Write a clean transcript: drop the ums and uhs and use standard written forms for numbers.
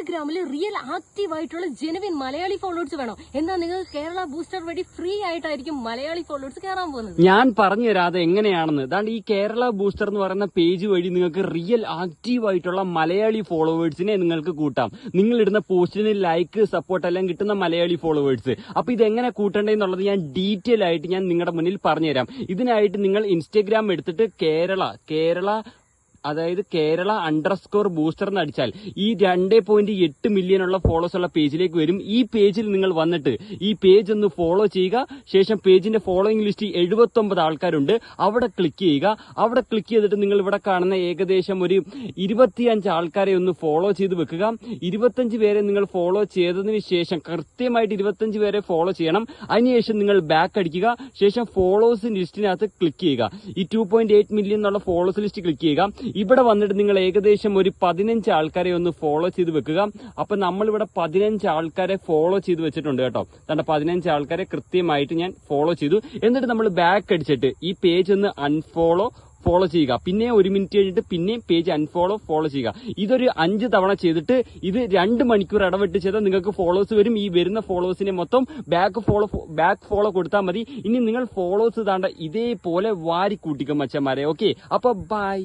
ഇൻസ്റ്റാഗ്രാമിൽ real active ആയിട്ടുള്ള genuine Malayali followers വേണോ? എന്നാൽ നിങ്ങൾക്ക് കേരള ബൂസ്റ്റർ വഴി ഫ്രീ ആയിട്ടായിരിക്കും മലയാളി ഫോളോവേഴ്സ് കയറാൻ പോകുന്നത്. ഞാൻ പറഞ്ഞു തരാതെ എങ്ങനെയാണെന്ന്. അതാണ്ട് ഈ കേരള ബൂസ്റ്റർ എന്ന് പറയുന്ന പേജ് വഴി നിങ്ങൾക്ക് റിയൽ ആക്റ്റീവ് ആയിട്ടുള്ള മലയാളി ഫോളോവേഴ്സിനെ നിങ്ങൾക്ക് കൂട്ടാം. നിങ്ങൾ ഇടുന്ന പോസ്റ്റിന് ലൈക്ക്, സപ്പോർട്ട് എല്ലാം കിട്ടുന്ന മലയാളി ഫോളോവേഴ്സ്. അപ്പൊ ഇതെങ്ങനെ കൂട്ടേണ്ടതെന്നുള്ളത് ഞാൻ ഡീറ്റെയിൽ ആയിട്ട് ഞാൻ നിങ്ങളുടെ മുന്നിൽ പറഞ്ഞുതരാം. ഇതിനായിട്ട് നിങ്ങൾ ഇൻസ്റ്റാഗ്രാം എടുത്തിട്ട് അതായത് കേരള _ബൂസ്റ്റർ എന്ന് അടിച്ചാൽ ഈ 2.8 മില്യൺ ഉള്ള ഫോളോസ് ഉള്ള പേജിലേക്ക് വരും. ഈ പേജിൽ നിങ്ങൾ വന്നിട്ട് ഈ പേജ് ഒന്ന് ഫോളോ ചെയ്യുക. ശേഷം പേജിന്റെ ഫോളോയിങ് ലിസ്റ്റ് 79 ആൾക്കാരുണ്ട്. അവിടെ ക്ലിക്ക് ചെയ്യുക. അവിടെ ക്ലിക്ക് ചെയ്തിട്ട് നിങ്ങൾ ഇവിടെ കാണുന്ന ഏകദേശം ഒരു 25 ആൾക്കാരെ ഒന്ന് ഫോളോ ചെയ്ത് വെക്കുക. 25 പേരെ നിങ്ങൾ ഫോളോ ചെയ്തതിന് ശേഷം കൃത്യമായിട്ട് 25 പേരെ ഫോളോ ചെയ്യണം. അതിനുശേഷം നിങ്ങൾ ബാക്ക് അടിക്കുക. ശേഷം ഫോളോസ് ലിസ്റ്റിനകത്ത് ക്ലിക്ക് ചെയ്യുക. ഈ 2.8 മില്യൺ എന്നുള്ള ഫോളോസ് ലിസ്റ്റ് ക്ലിക്ക് ചെയ്യുക. ഇവിടെ വന്നിട്ട് നിങ്ങൾ ഏകദേശം ഒരു 15 ആൾക്കാരെ ഒന്ന് ഫോളോ ചെയ്ത് വെക്കുക. അപ്പൊ നമ്മളിവിടെ 15 ആൾക്കാരെ ഫോളോ ചെയ്ത് വെച്ചിട്ടുണ്ട് കേട്ടോ. 15 ആൾക്കാരെ കൃത്യമായിട്ട് ഞാൻ ഫോളോ ചെയ്തു. എന്നിട്ട് നമ്മൾ ബാക്ക് അടിച്ചിട്ട് ഈ പേജ് ഒന്ന് ഫോളോ ചെയ്യുക. പിന്നെ 1 മിനിറ്റ് കഴിഞ്ഞിട്ട് പിന്നെയും പേജ് ഫോളോ ചെയ്യുക. ഇതൊരു 5 തവണ ചെയ്തിട്ട് ഇത് 2 മണിക്കൂർ ഇടവിട്ട് ചെയ്താൽ നിങ്ങൾക്ക് ഫോളോസ് വരും. ഈ വരുന്ന ഫോളോസിനെ മൊത്തം ബാക്ക് ഫോളോ കൊടുത്താൽ മതി. ഇനി നിങ്ങൾ ഫോളോസ് ഇതേപോലെ വാരി കൂട്ടിക്കും മച്ചന്മാരെ. ഓക്കെ, അപ്പൊ ബൈ.